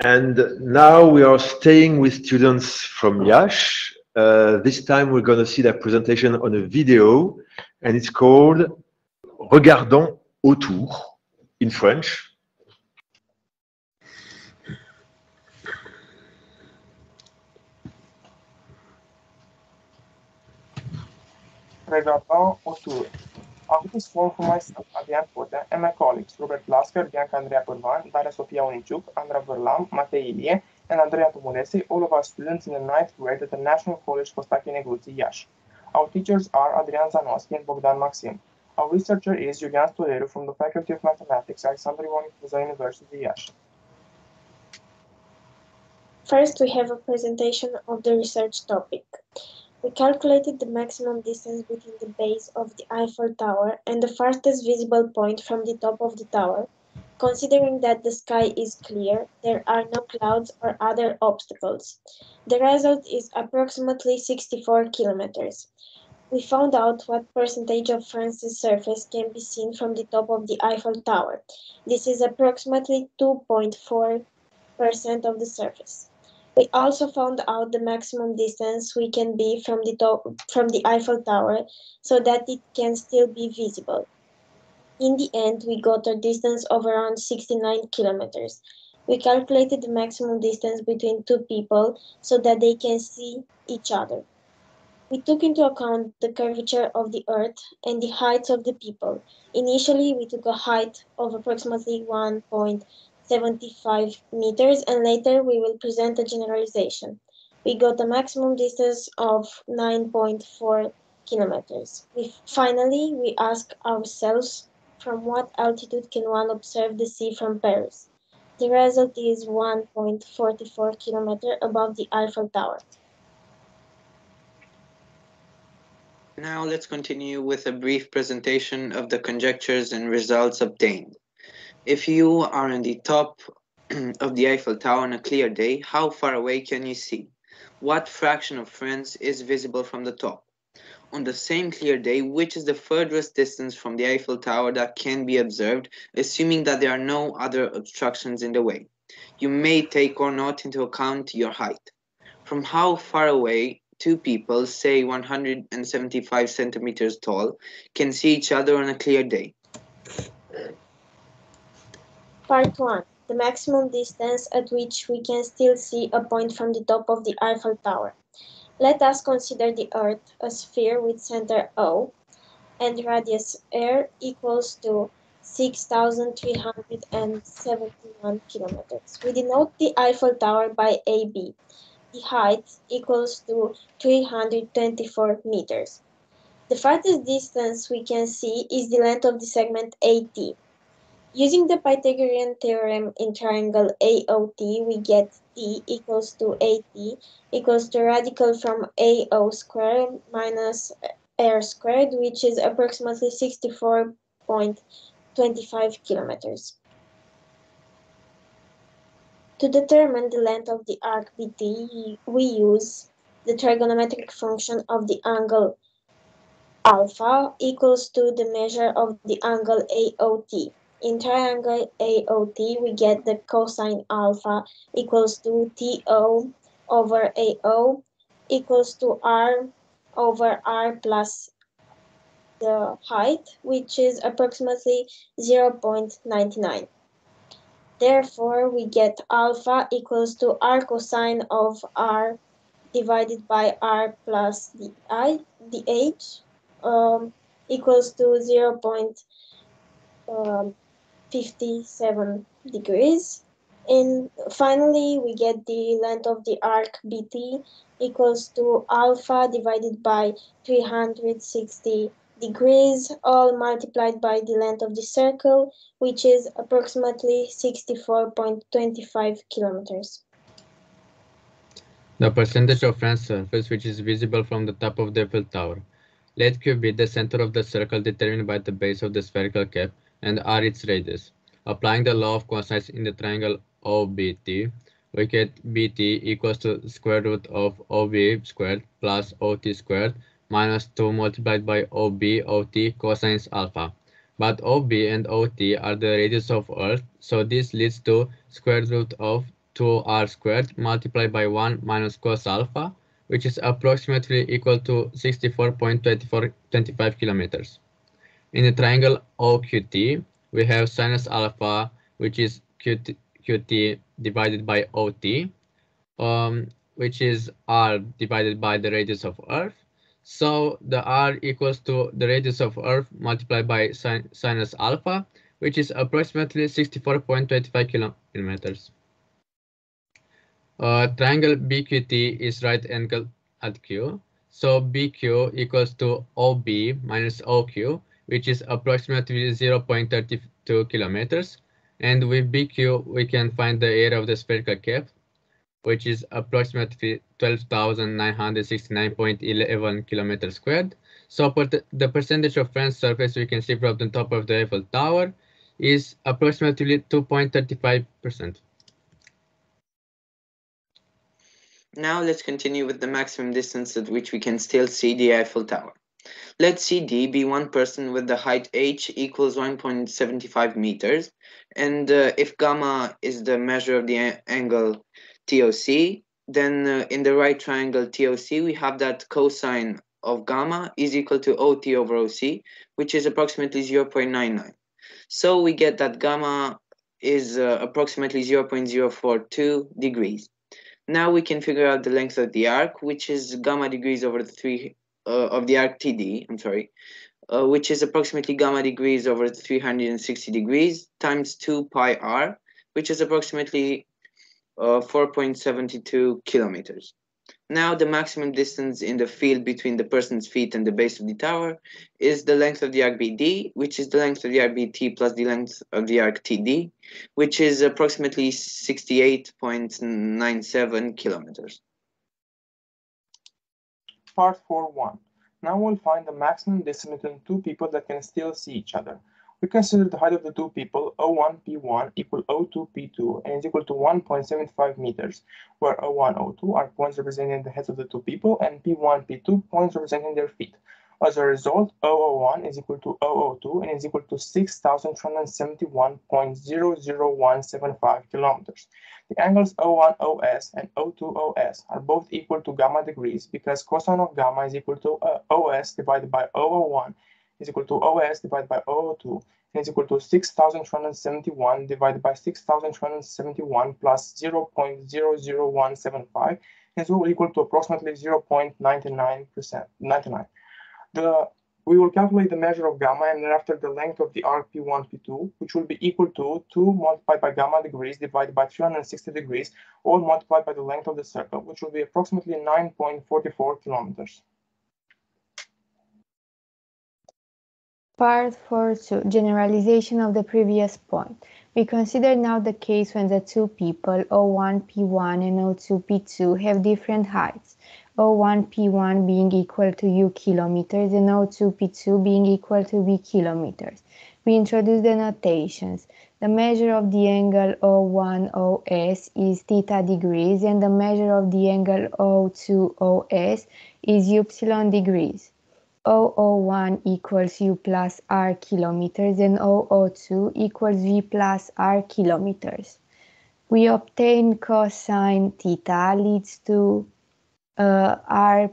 And now we are staying with students from Iași. This time we're going to see their presentation on a video, and it's called Regardant Autour in French. Regardant Autour. Am this form for myself, Adrian Pote, and my colleagues Robert Lasker, Bianca Andrea Purvan, Daria Sofia Uniciuc, Andra Verlam, Matei Ilie, and Andrea Tomulesi, all of our students in the 9th grade at the National College Costache Negruții, Iași. Our teachers are Adrian Zanoski and Bogdan Maxim. Our researcher is Julian Stoleru from the Faculty of Mathematics, Alexandru Ioan Cuza University, Iași. First, we have a presentation of the research topic. We calculated the maximum distance between the base of the Eiffel Tower and the farthest visible point from the top of the tower. Considering that the sky is clear, there are no clouds or other obstacles. The result is approximately 64 kilometers. We found out what percentage of France's surface can be seen from the top of the Eiffel Tower. This is approximately 2.4% of the surface. We also found out the maximum distance we can be from the Eiffel Tower so that it can still be visible. In the end, we got a distance of around 69 kilometers. We calculated the maximum distance between two people so that they can see each other. We took into account the curvature of the Earth and the heights of the people. Initially, we took a height of approximately 1.75 meters, and later we will present a generalization. We got a maximum distance of 9.4 kilometers. Finally, we ask ourselves from what altitude can one observe the sea from Paris. The result is 1.44 kilometers above the Eiffel Tower. Now let's continue with a brief presentation of the conjectures and results obtained. If you are on the top of the Eiffel Tower on a clear day, how far away can you see? What fraction of France is visible from the top? On the same clear day, which is the furthest distance from the Eiffel Tower that can be observed, assuming that there are no other obstructions in the way? You may take or not into account your height. From how far away two people, say 175 centimeters tall, can see each other on a clear day? Part 1. The maximum distance at which we can still see a point from the top of the Eiffel Tower. Let us consider the Earth a sphere with center O and radius r equals to 6,371 kilometers. We denote the Eiffel Tower by AB. The height equals to 324 meters. The farthest distance we can see is the length of the segment AT. Using the Pythagorean theorem in triangle AOT, we get T equals to AT equals to radical from AO squared minus R squared, which is approximately 64.25 kilometers. To determine the length of the arc BT, we use the trigonometric function of the angle alpha equals to the measure of the angle AOT. In triangle AOT, we get the cosine alpha equals to TO over AO equals to R over R plus the height, which is approximately 0.99. Therefore, we get alpha equals to R cosine of R divided by R plus the h equals to 0.57 degrees. And finally, we get the length of the arc BT equals to alpha divided by 360 degrees, all multiplied by the length of the circle, which is approximately 64.25 kilometers. The percentage of France's surface which is visible from the top of the Eiffel Tower. Let Q be the center of the circle determined by the base of the spherical cap and R its radius. Applying the law of cosines in the triangle OBT, we get BT equals to square root of OB squared plus OT squared minus 2 multiplied by OT cosines alpha. But OB and OT are the radius of Earth, so this leads to square root of 2r squared multiplied by 1 minus cos alpha, which is approximately equal to 64.25 kilometers. In the triangle OQT, we have sinus alpha, which is QT divided by OT, which is r divided by the radius of Earth. So the r equals to the radius of Earth multiplied by sinus alpha, which is approximately 64.25 kilometers. Triangle BQT is right angle at Q. So BQ equals to OB minus OQ, which is approximately 0.32 kilometers. And with BQ, we can find the area of the spherical cap, which is approximately 12,969.11 kilometers squared. So the percentage of French surface we can see from the top of the Eiffel Tower is approximately 2.35%. Now let's continue with the maximum distance at which we can still see the Eiffel Tower. Let CD be one person with the height h equals 1.75 meters, and if gamma is the measure of the angle TOC, then in the right triangle TOC we have that cosine of gamma is equal to OT over OC, which is approximately 0.99. So we get that gamma is approximately 0.042 degrees. Now we can figure out the length of the arc, which is gamma degrees over the 3 of the arc TD, which is approximately gamma degrees over 360 degrees times 2 pi r, which is approximately 4.72 kilometers. Now the maximum distance in the field between the person's feet and the base of the tower is the length of the arc BD, which is the length of the arc BT plus the length of the arc TD, which is approximately 68.97 kilometers. Part 4.1. Now we'll find the maximum distance between two people that can still see each other. We consider the height of the two people, O1, P1 equal O2, P2, and is equal to 1.75 meters, where O1, O2 are points representing the heads of the two people, and P1, P2 points representing their feet. As a result, O01 is equal to O02 and is equal to 6,371.00175 kilometers. The angles O1 OS and O2 OS are both equal to gamma degrees because cosine of gamma is equal to OS divided by O01 is equal to OS divided by O02 and is equal to 6,371 divided by 6,371 plus 0.00175 is equal to approximately 0.99%. We will calculate the measure of gamma and thereafter the length of the arc P1, P2, which will be equal to 2 multiplied by gamma degrees divided by 360 degrees, all multiplied by the length of the circle, which will be approximately 9.44 kilometers. Part 4.2. Generalization of the previous point. We consider now the case when the two people O1, P1 and O2, P2 have different heights. O1, P1 being equal to U kilometers and O2, P2 being equal to V kilometers. We introduce the notations. The measure of the angle O1 OS is theta degrees and the measure of the angle O2 OS is upsilon degrees. O01 equals U plus R kilometers and O02 equals V plus R kilometers. We obtain cosine theta leads to R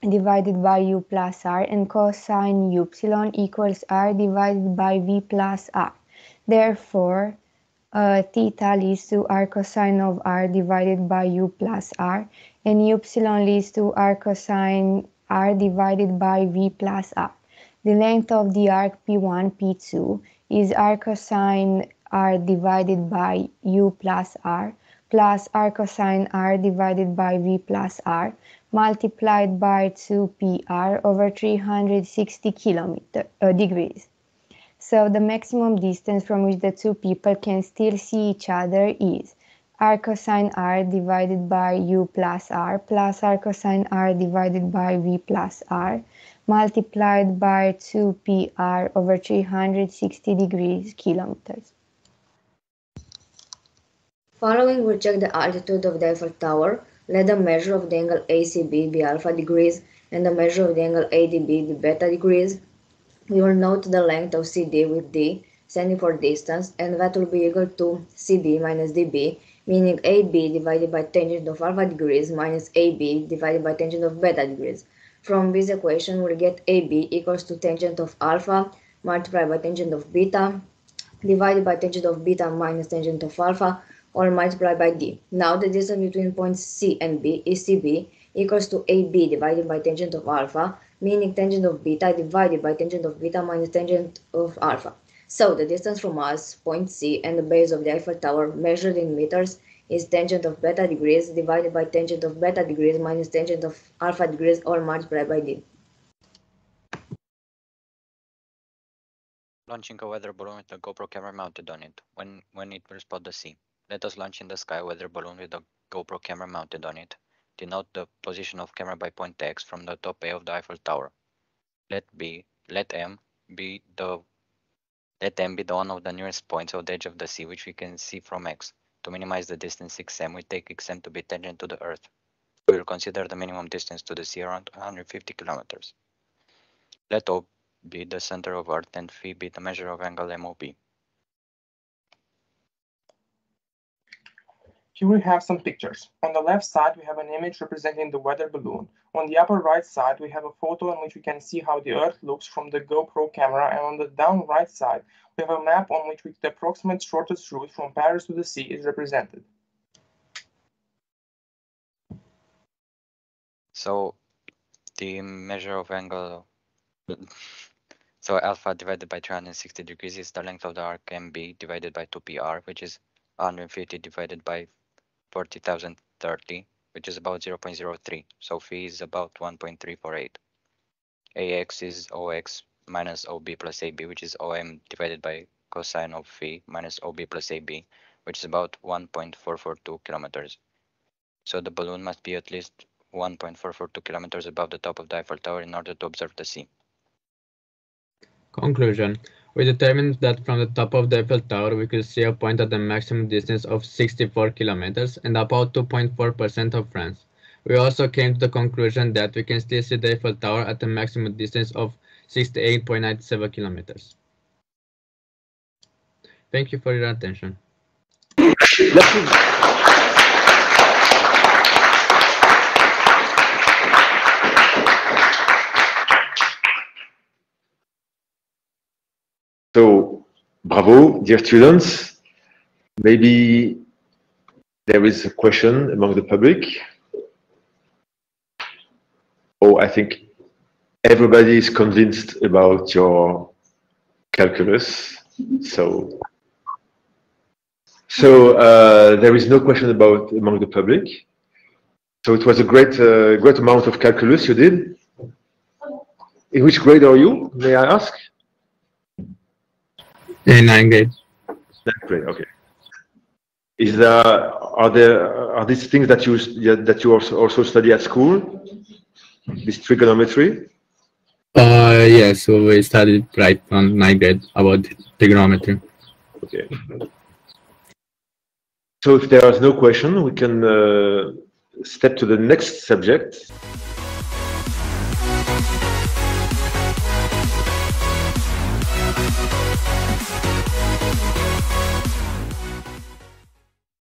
divided by U plus R and cosine upsilon equals R divided by V plus R. Therefore, theta leads to R cosine of R divided by U plus R and upsilon leads to R cosine R divided by V plus R. The length of the arc P1, P2 is R cosine R divided by U plus R cosine R divided by V plus R multiplied by 2PR over 360 degrees. So the maximum distance from which the two people can still see each other is R cosine R divided by U plus R cosine R divided by V plus R multiplied by 2PR over 360 degrees kilometers. Following, we check the altitude of the Eiffel Tower. Let the measure of the angle ACB be alpha degrees and the measure of the angle ADB be beta degrees. We will note the length of CD with D, standing for distance, and that will be equal to CD minus DB, meaning AB divided by tangent of alpha degrees minus AB divided by tangent of beta degrees. From this equation, we'll get AB equals to tangent of alpha multiplied by tangent of beta divided by tangent of beta minus tangent of alpha, all multiplied by d. Now the distance between points C and B is CB equals to AB divided by tangent of alpha, meaning tangent of beta divided by tangent of beta minus tangent of alpha. So the distance from us, point C, and the base of the Eiffel Tower measured in meters is tangent of beta degrees divided by tangent of beta degrees minus tangent of alpha degrees, all multiplied by d. Launching a weather balloon with a GoPro camera mounted on it. When it will spot the sea. Let us launch in the sky a weather balloon with a GoPro camera mounted on it. Denote the position of camera by point X from the top A of the Eiffel Tower. Let M be the one of the nearest points of the edge of the sea which we can see from X. To minimize the distance xm, we take xm to be tangent to the Earth. We will consider the minimum distance to the sea around 150 kilometers. Let O be the center of Earth and phi be the measure of angle MOB. Here we have some pictures. On the left side, we have an image representing the weather balloon. On the upper right side, we have a photo in which we can see how the Earth looks from the GoPro camera, and on the down right side, we have a map on which the approximate shortest route from Paris to the sea is represented. So the measure of angle, so alpha divided by 360 degrees is the length of the arc MB divided by 2PR, which is 150 divided by 40,030, which is about 0.03. So phi is about 1.348. AX is OX minus OB plus AB, which is OM divided by cosine of phi minus OB plus AB, which is about 1.442 kilometers. So the balloon must be at least 1.442 kilometers above the top of the Eiffel Tower in order to observe the sea. Conclusion. We determined that from the top of the Eiffel Tower we could see a point at a maximum distance of 64 kilometers and about 2.4% of France. We also came to the conclusion that we can still see the Eiffel Tower at a maximum distance of 68.97 kilometers. Thank you for your attention. So, bravo, dear students. Maybe there is a question among the public. Oh, I think everybody is convinced about your calculus. So there is no question about among the public. So it was a great amount of calculus you did. In which grade are you, may I ask? In 9th grade. 9th grade, okay. Are these things that you also study at school? This trigonometry? Yeah, so we studied right on 9th grade about trigonometry. Okay. So if there is no question, we can step to the next subject.